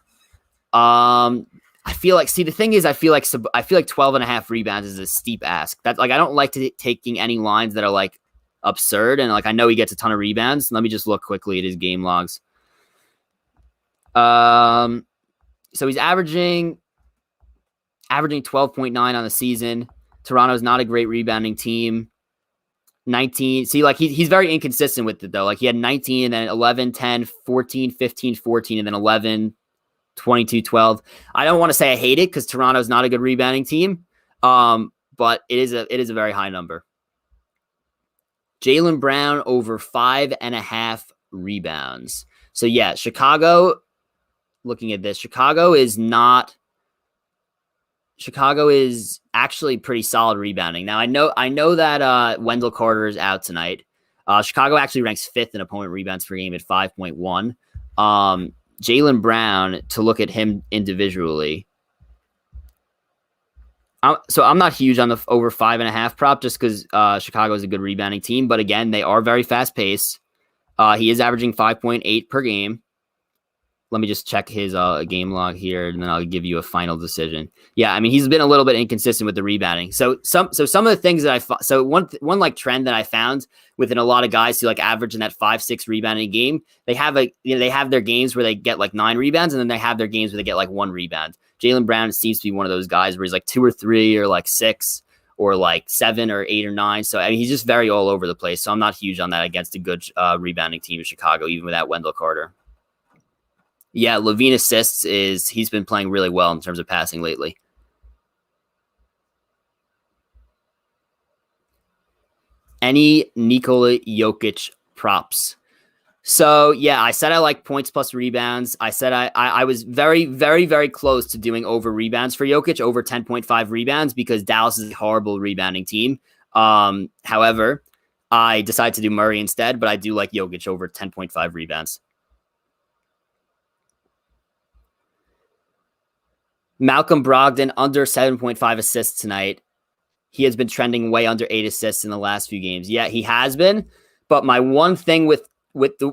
I feel like the thing is I feel like 12.5 rebounds is a steep ask. That's like I don't like taking any lines that are like absurd, and like I know he gets a ton of rebounds. Let me just look quickly at his game logs. So he's averaging 12.9 on the season. Toronto's not a great rebounding team. 19. See, like he's very inconsistent with it though. Like he had 19 and then 11, 10, 14, 15, 14, and then 11, 22, 12. I don't want to say I hate it because Toronto's not a good rebounding team. But it is a very high number. Jaylen Brown over 5.5 rebounds. So yeah, Chicago, looking at this, Chicago is actually pretty solid rebounding. Now I know that Wendell Carter is out tonight. Chicago actually ranks 5th in opponent rebounds per game at 5.1. Jaylen Brown, to look at him individually. So I'm not huge on the over 5.5 prop just because Chicago is a good rebounding team. But again, they are very fast paced. He is averaging 5.8 per game. Let me just check his game log here, and then I'll give you a final decision. Yeah, I mean he's been a little bit inconsistent with the rebounding. So some of the things that one like trend that I found within a lot of guys who like average in that 5-6 rebounding game, they have their games where they get like 9 rebounds, and then they have their games where they get like 1 rebound. Jaylen Brown seems to be one of those guys where he's like 2 or 3 or like 6 or like 7 or 8 or 9. So I mean, he's just very all over the place. So I'm not huge on that against a good rebounding team in Chicago, even without Wendell Carter. Yeah, LaVine assists he's been playing really well in terms of passing lately. Any Nikola Jokic props? So yeah, I said I like points plus rebounds. I said I was very, very, very close to doing over rebounds for Jokic, over 10.5 rebounds, because Dallas is a horrible rebounding team. However, I decided to do Murray instead, but I do like Jokic over 10.5 rebounds. Malcolm Brogdon under 7.5 assists tonight. He has been trending way under 8 assists in the last few games. Yeah, he has been. But my one thing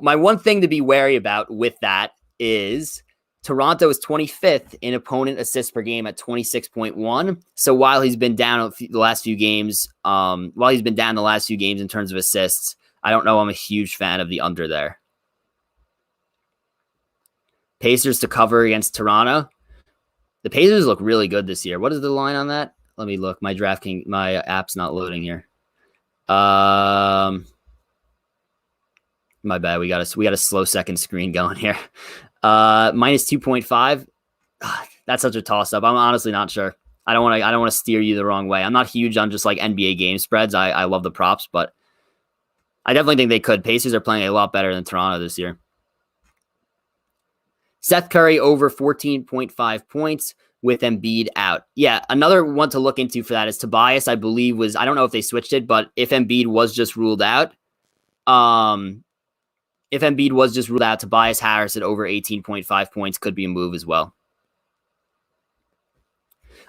my one thing to be wary about with that is Toronto is 25th in opponent assists per game at 26.1. So while he's been down the last few games, in terms of assists, I don't know. I'm a huge fan of the under there. Pacers to cover against Toronto. The Pacers look really good this year. What is the line on that? Let me look. My app's not loading here. My bad. We got a slow second screen going here. Minus 2.5. That's such a toss up. I'm honestly not sure. I don't want to steer you the wrong way. I'm not huge on just like NBA game spreads. I love the props, but I definitely think they could. Pacers are playing a lot better than Toronto this year. Seth Curry over 14.5 points with Embiid out. Yeah, another one to look into for that is Tobias, I believe I don't know if they switched it, but if Embiid was just ruled out, Tobias Harris at over 18.5 points could be a move as well.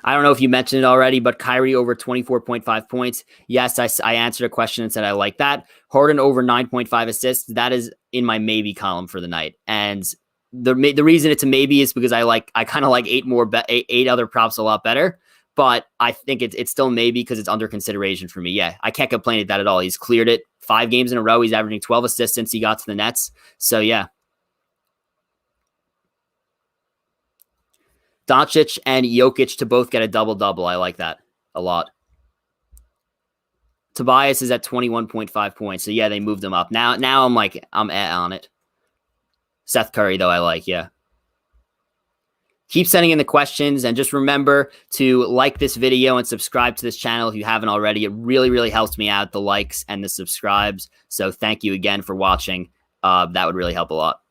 I don't know if you mentioned it already, but Kyrie over 24.5 points. Yes, I answered a question and said I like that. Harden over 9.5 assists. That is in my maybe column for the night. And the reason it's a maybe is because I kind of like 8 other props a lot better, but I think it's still maybe because it's under consideration for me. Yeah, I can't complain at that at all. He's cleared it 5 games in a row. He's averaging 12 assists since he got to the Nets. So yeah. Doncic and Jokic to both get a double-double. I like that a lot. Tobias is at 21.5 points. So yeah, they moved him up. Now I'm on it. Seth Curry, though, I like, yeah. Keep sending in the questions, and just remember to like this video and subscribe to this channel if you haven't already. It really, really helps me out, the likes and the subscribes. So thank you again for watching. That would really help a lot.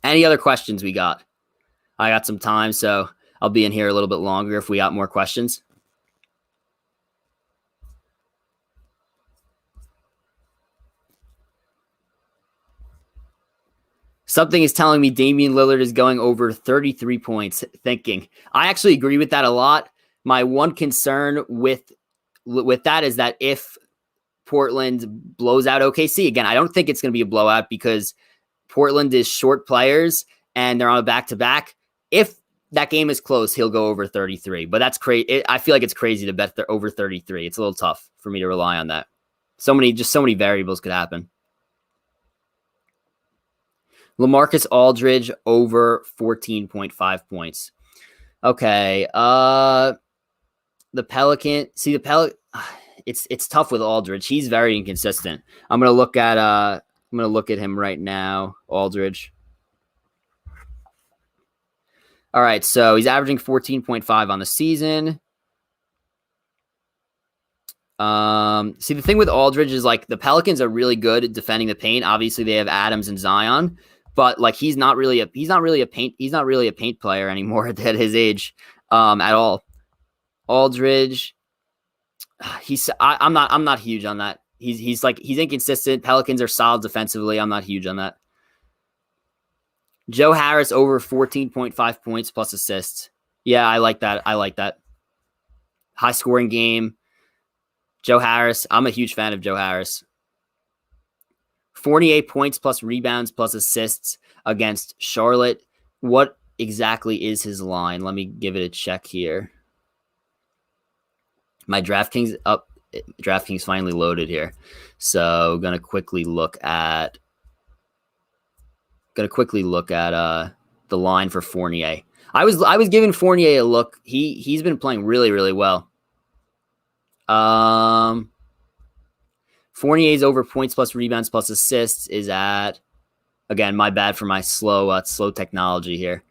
Any other questions we got? I got some time, so I'll be in here a little bit longer if we got more questions. Something is telling me Damian Lillard is going over 33 points. Thinking. I actually agree with that a lot. My one concern with that is that if Portland blows out OKC, again, I don't think it's going to be a blowout because Portland is short players and they're on a back-to-back. If that game is close, he'll go over 33. But that's crazy. I feel like it's crazy to bet over 33. It's a little tough for me to rely on that. So many variables could happen. LaMarcus Aldridge over 14.5 points. Okay. The Pelican. See the Pelican. It's tough with Aldridge. He's very inconsistent. I'm gonna look at him right now. Aldridge. All right, so he's averaging 14.5 on the season. See, the thing with Aldridge is like the Pelicans are really good at defending the paint. Obviously, they have Adams and Zion, but like he's not really a paint player anymore at his age at all. Aldridge, I'm not huge on that. He's inconsistent. Pelicans are solid defensively. I'm not huge on that. Joe Harris over 14.5 points plus assists. Yeah, I like that. High scoring game. Joe Harris. I'm a huge fan of Joe Harris. 48 points plus rebounds plus assists against Charlotte. What exactly is his line? Let me give it a check here. My DraftKings finally loaded here. So gonna quickly look at the line for Fournier. I was giving Fournier a look. He's been playing really, really well. Fournier's over points plus rebounds plus assists is at, again, my bad for my slow technology here.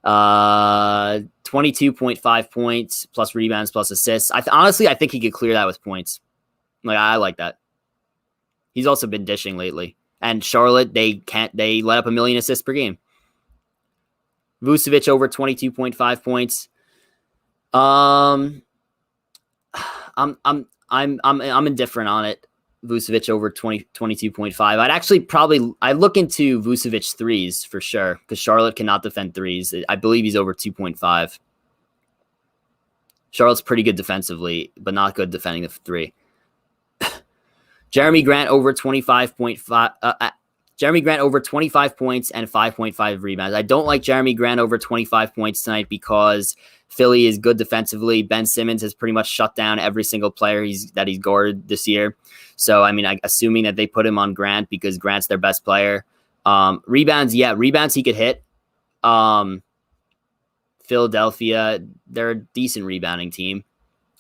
22.5 points plus rebounds plus assists. Honestly, I think he could clear that with points. Like, I like that. He's also been dishing lately. And Charlotte, they let up 1 million assists per game. Vucevic over 22.5 points. I'm indifferent on it. Vucevic over 22.5. I'd look into Vucevic threes for sure, because Charlotte cannot defend threes. I believe he's over 2.5. Charlotte's pretty good defensively, but not good defending the three. Jeremy Grant over 25.5. Jeremy Grant over 25 points and 5.5 rebounds. I don't like Jeremy Grant over 25 points tonight because Philly is good defensively. Ben Simmons has pretty much shut down every single player that he's guarded this year. So, I mean, assuming that they put him on Grant because Grant's their best player. Rebounds he could hit. Philadelphia, they're a decent rebounding team.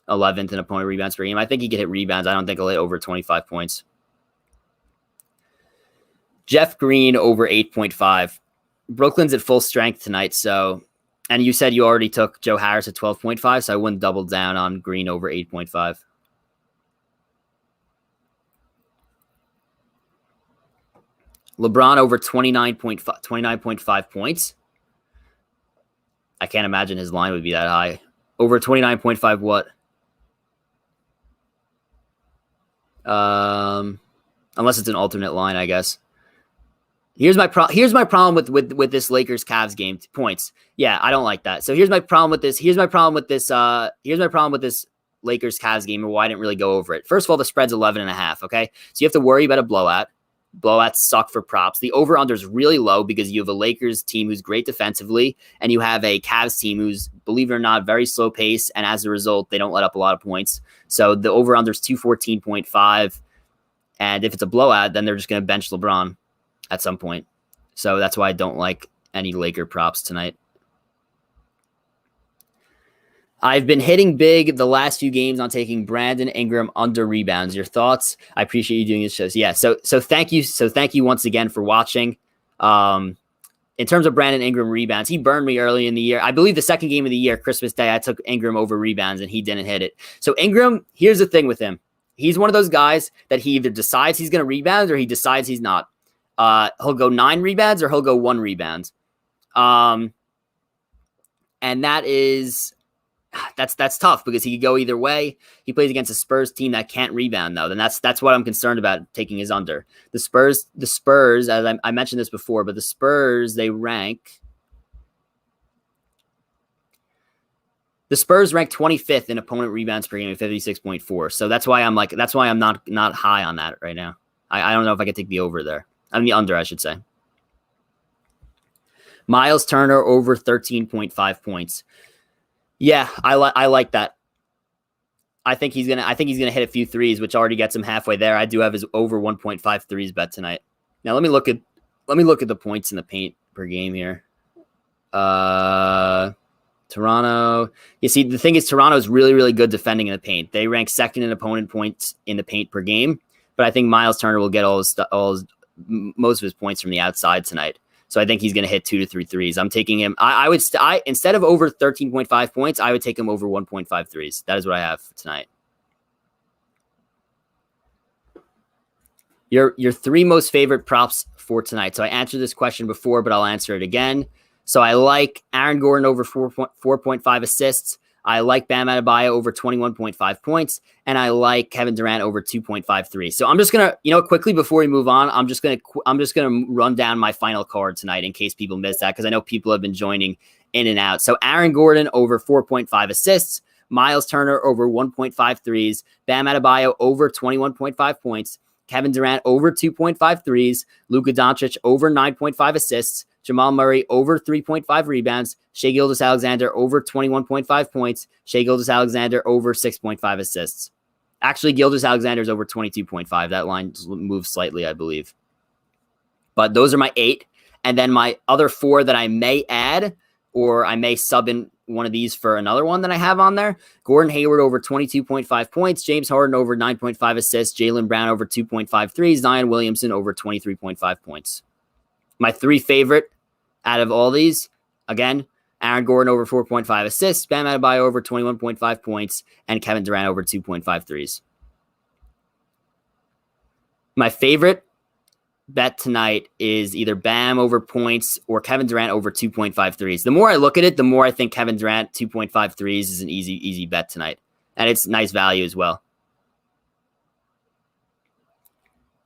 11th in opponent rebounds per game. I think he could hit rebounds. I don't think he'll hit over 25 points. Jeff Green over 8.5. Brooklyn's at full strength tonight, and you said you already took Joe Harris at 12.5, so I wouldn't double down on Green over 8.5. LeBron over 29.5 points. I can't imagine his line would be that high. Over 29.5 what? Unless it's an alternate line, I guess. Here's my problem with this Lakers Cavs game. Points. Yeah, I don't like that. So here's my problem with this. Here's my problem with this Lakers Cavs game, and why I didn't really go over it. First of all, the spread's 11.5. Okay, so you have to worry about a blowout. Blowouts suck for props. The over/under is really low because you have a Lakers team who's great defensively, and you have a Cavs team who's, believe it or not, very slow pace, and as a result, they don't let up a lot of points. So the over/under is 214.5, and if it's a blowout, then they're just going to bench LeBron at some point. So that's why I don't like any Laker props tonight. I've been hitting big the last few games on taking Brandon Ingram under rebounds. Your thoughts? I appreciate you doing this show. Yeah. So thank you. So thank you once again for watching. In terms of Brandon Ingram rebounds, he burned me early in the year. I believe the second game of the year, Christmas Day, I took Ingram over rebounds and he didn't hit it. So Ingram, here's the thing with him. He's one of those guys that he either decides he's going to rebound or he decides he's not. He'll go 9 rebounds or he'll go 1 rebound. And that's tough because he could go either way. He plays against a Spurs team that can't rebound though. Then that's what I'm concerned about taking his under. The Spurs, as I mentioned this before, but the Spurs, they rank 25th in opponent rebounds per game at 56.4. So that's why I'm not high on that right now. I don't know if I could take the over there. I mean the under, I should say. Miles Turner over 13.5 points. Yeah, I like that. I think he's gonna hit a few threes, which already gets him halfway there. I do have his over 1.5 threes bet tonight. Now let me look at the points in the paint per game here. Toronto. You see, the thing is, Toronto is really, really good defending in the paint. They rank second in opponent points in the paint per game, but I think Miles Turner will get most of his points from the outside tonight. So I think he's going to hit 2 to 3 threes. I'm taking him. I would instead of over 13.5 points, I would take him over 1.5 threes. That is what I have for tonight. Your 3 most favorite props for tonight. So I answered this question before, but I'll answer it again. So I like Aaron Gordon over 4.5 assists. I like Bam Adebayo over 21.5 points, and I like Kevin Durant over 2.53. So I'm just gonna, quickly before we move on, I'm just gonna run down my final card tonight in case people missed that because I know people have been joining in and out. So Aaron Gordon over 4.5 assists, Miles Turner over 1.5 threes, Bam Adebayo over 21.5 points, Kevin Durant over 2.5 threes, Luka Doncic over 9.5 assists, Jamal Murray over 3.5 rebounds, Shai Gilgeous-Alexander over 21.5 points, Shai Gilgeous-Alexander over 6.5 assists. Actually, Gilgeous-Alexander is over 22.5. That line moves slightly, I believe. But those are my 8. And then my other 4 that I may add, or I may sub in one of these for another one that I have on there. Gordon Hayward over 22.5 points, James Harden over 9.5 assists, Jaylen Brown over 2.53, Zion Williamson over 23.5 points. My 3 favorite out of all these, again, Aaron Gordon over 4.5 assists, Bam Adebayo over 21.5 points, and Kevin Durant over 2.5 threes. My favorite bet tonight is either Bam over points or Kevin Durant over 2.5 threes. The more I look at it, the more I think Kevin Durant 2.5 threes is an easy bet tonight. And it's nice value as well.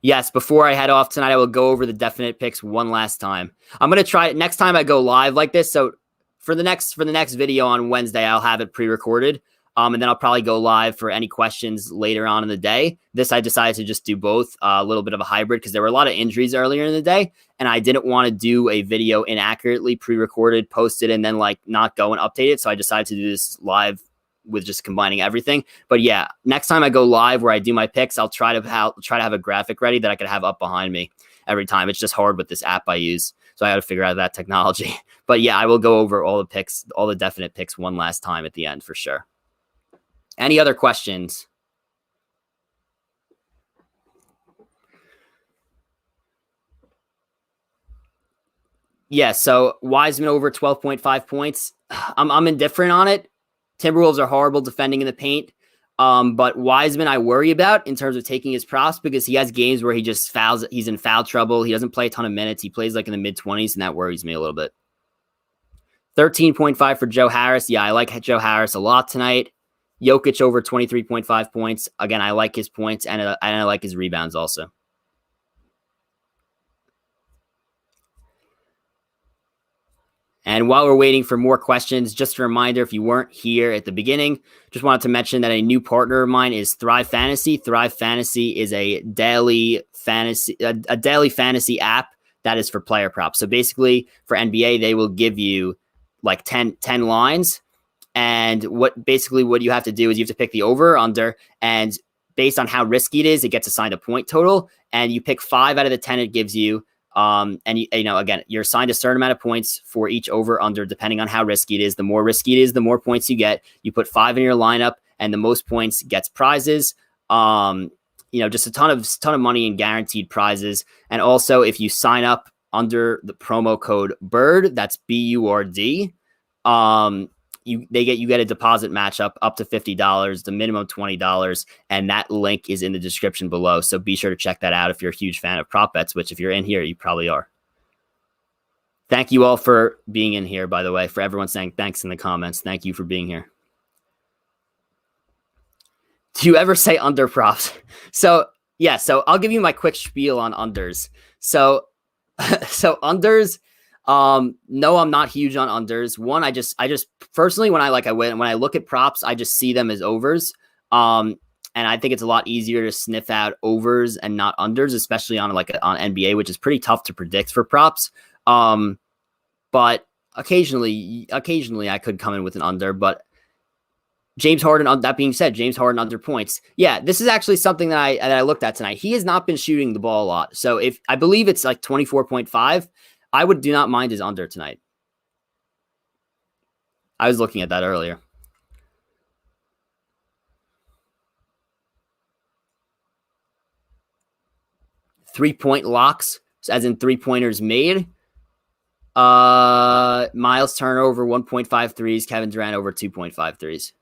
Yes, before I head off tonight, I will go over the definite picks one last time. I'm going to try it next time I go live like this. So for the next video on Wednesday, I'll have it pre-recorded. And then I'll probably go live for any questions later on in the day. This, I decided to just do both, a little bit of a hybrid because there were a lot of injuries earlier in the day. And I didn't want to do a video inaccurately pre-recorded, posted, and then like not go and update it. So I decided to do this live with just combining everything. But yeah, next time I go live where I do my picks, I'll try to have a graphic ready that I could have up behind me every time. It's just hard with this app I use. So I got to figure out that technology. But yeah, I will go over all the picks, all the definite picks one last time at the end for sure. Any other questions? Yeah, so Wiseman over 12.5 points. I'm indifferent on it. Timberwolves are horrible defending in the paint. But Wiseman, I worry about in terms of taking his props because he has games where he just fouls. He's in foul trouble. He doesn't play a ton of minutes. He plays like in the mid-20s, and that worries me a little bit. 13.5 for Joe Harris. Yeah, I like Joe Harris a lot tonight. Jokic over 23.5 points. Again, I like his points, and I like his rebounds also. And while we're waiting for more questions, just a reminder, if you weren't here at the beginning, just wanted to mention that a new partner of mine is Thrive Fantasy. Thrive Fantasy is a daily fantasy app that is for player props. So basically, for NBA, they will give you like 10 lines. And what you have to do is you have to pick the over or under, and based on how risky it is, it gets assigned a point total. And you pick 5 out of the 10 it gives you. And again, you're assigned a certain amount of points for each over under, depending on how risky it is. The more risky it is, the more points you get. You put 5 in your lineup, and the most points gets prizes. Just a ton of money and guaranteed prizes. And also, if you sign up under the promo code Burd, that's BURD. You get a deposit matchup up to $50, the minimum $20, and that link is in the description below. So be sure to check that out if you're a huge fan of prop bets, which if you're in here, you probably are. Thank you all for being in here, by the way, for everyone saying thanks in the comments. Thank you for being here. Do you ever say under props? So I'll give you my quick spiel on unders. So unders. No, I'm not huge on unders. One, I just personally, when I look at props, I just see them as overs. And I think it's a lot easier to sniff out overs and not unders, especially on NBA, which is pretty tough to predict for props. But occasionally I could come in with an under, but James Harden, that being said, James Harden under points. Yeah, this is actually something that I looked at tonight. He has not been shooting the ball a lot. So if I believe it's like 24.5, I do not mind his under tonight. I was looking at that earlier. Three-point locks, as in three-pointers made. Miles Turner over 1.5 threes. Kevin Durant over 2.5 threes.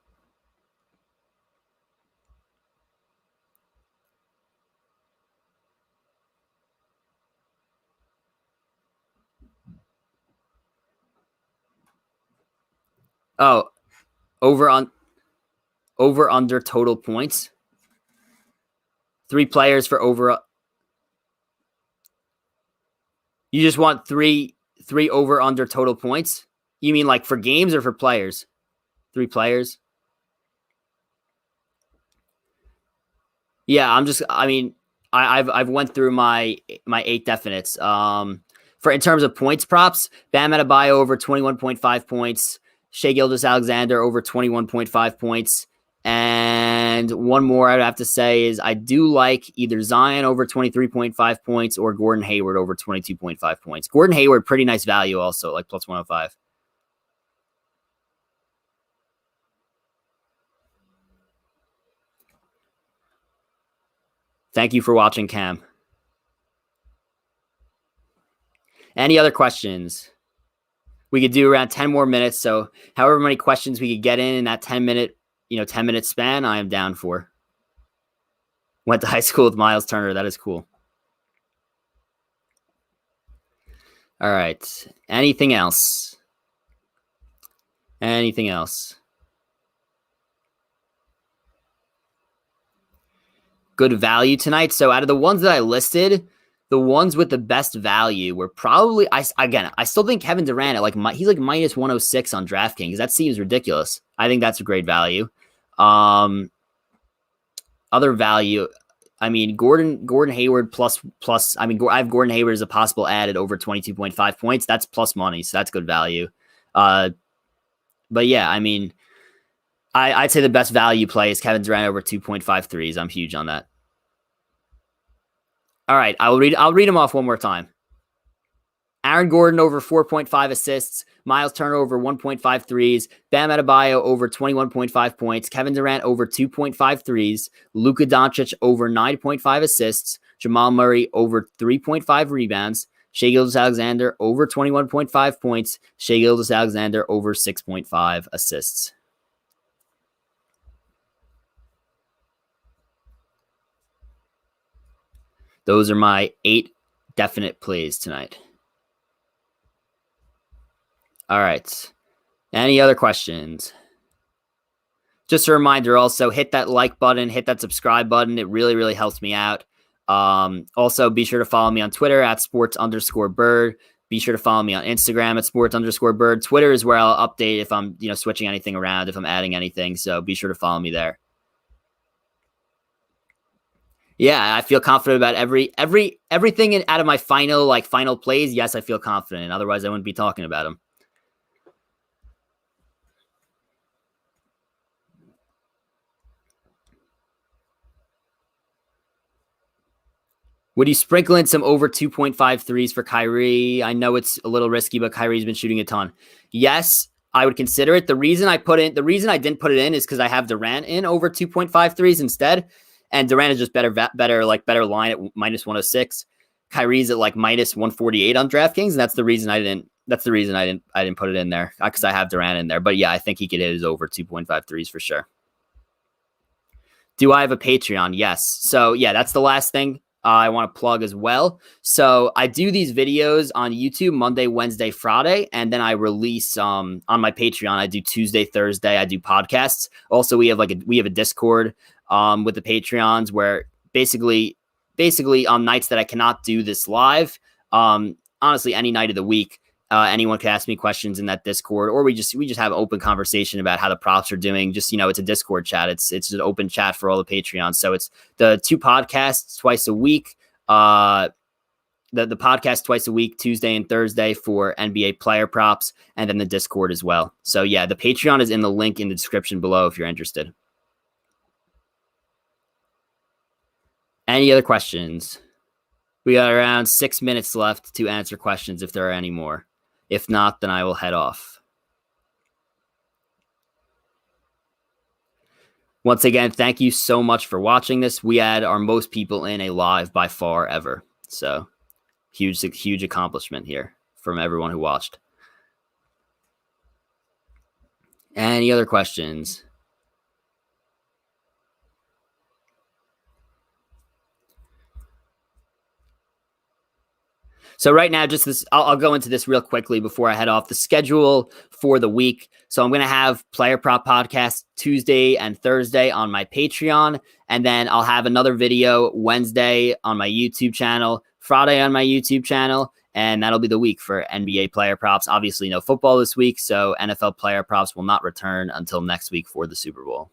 Oh, over under total points. 3 players for over. You just want three over under total points? You mean like for games or for players? 3 players. Yeah, I've went through my 8 definites. For in terms of points props, Bam Adebayo over 21.5 points. Shai Gilgeous-Alexander over 21.5 points, and And one more I'd have to say is I do like either Zion over 23.5 points or Gordon Hayward over 22.5 points. Gordon Hayward, pretty nice value also, like plus 105. Thank you for watching, Cam. Any other questions? We could do around 10 more minutes. So however many questions we could get in that 10-minute span, I am down for. Went to high school with Miles Turner. That is cool. All right. Anything else? Anything else? Good value tonight. So out of the ones that I listed, the ones with the best value were probably, I still think Kevin Durant at he's like minus 106 on DraftKings. That seems ridiculous. I think that's a great value. Other value, I mean, Gordon Hayward plus. I mean, I have Gordon Hayward as a possible add at over 22.5 points. That's plus money, so that's good value. But yeah, I mean, I'd say the best value play is Kevin Durant over 2.5 threes. I'm huge on that. All right, I'll read them off one more time. Aaron Gordon over 4.5 assists, Miles Turner over 1.5 threes, Bam Adebayo over 21.5 points, Kevin Durant over 2.5 threes, Luka Doncic over 9.5 assists, Jamal Murray over 3.5 rebounds, Shai Gilgeous-Alexander over 21.5 points, Shai Gilgeous-Alexander over 6.5 assists. Those are my 8 definite plays tonight. All right. Any other questions? Just a reminder also, hit that like button, hit that subscribe button. It really, really helps me out. Also, be sure to follow me on Twitter at sports_Burd. Be sure to follow me on Instagram at sports_Burd. Twitter is where I'll update if I'm switching anything around, if I'm adding anything. So be sure to follow me there. Yeah, I feel confident about everything out of my final plays. Yes, I feel confident. Otherwise, I wouldn't be talking about them. Would you sprinkle in some over 2.5 threes for Kyrie? I know it's a little risky, but Kyrie's been shooting a ton. Yes, I would consider it. The reason I didn't put it in is because I have Durant in over 2.5 threes instead. And Durant is just better line at minus 106. Kyrie's at like minus 148 on DraftKings, and that's the reason I didn't put it in there, because I have Durant in there. But yeah, I think he could hit his over 2.5 threes for sure. Do I have a Patreon? Yes. So yeah, that's the last thing I want to plug as well. So I do these videos on YouTube Monday, Wednesday, Friday, and then I release on my Patreon. I do Tuesday, Thursday. I do podcasts. Also, we have a Discord with the Patreons where basically on nights that I cannot do this live, honestly, any night of the week, anyone can ask me questions in that Discord, or we just have an open conversation about how the props are doing. Just, it's a Discord chat. It's an open chat for all the Patreons. So it's the 2 podcasts twice a week. The podcast twice a week, Tuesday and Thursday for NBA player props, and then the Discord as well. So yeah, the Patreon is in the link in the description below if you're interested. Any other questions? We got around 6 minutes left to answer questions if there are any more. If not, then I will head off. Once again, thank you so much for watching this. We had our most people in a live by far ever. So huge accomplishment here from everyone who watched. Any other questions? So right now, just this, I'll go into this real quickly before I head off. The schedule for the week. So I'm going to have Player Prop Podcast Tuesday and Thursday on my Patreon. And then I'll have another video Wednesday on my YouTube channel, Friday on my YouTube channel. And that'll be the week for NBA player props. Obviously, no football this week, so NFL player props will not return until next week for the Super Bowl.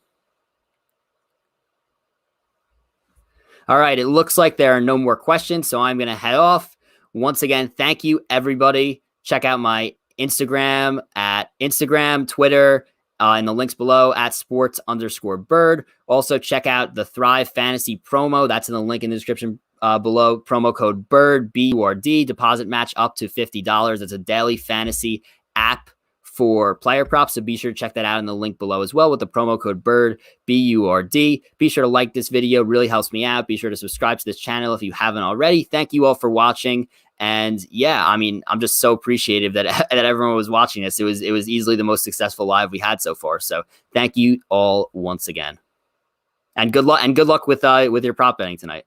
All right, it looks like there are no more questions, so I'm going to head off. Once again, thank you, everybody. Check out my Instagram at Instagram, Twitter, in the links below at sports_Burd. Also, check out the Thrive Fantasy promo. That's in the link in the description below. Promo code BURD, BURD. Deposit match up to $50. It's a daily fantasy app for player props. So be sure to check that out in the link below as well with the promo code BURD, BURD. Be sure to like this video. Really helps me out. Be sure to subscribe to this channel if you haven't already. Thank you all for watching. And yeah, I mean, I'm just so appreciative that that everyone was watching this. It was easily the most successful live we had so far. So thank you all once again, and good luck with your prop betting tonight.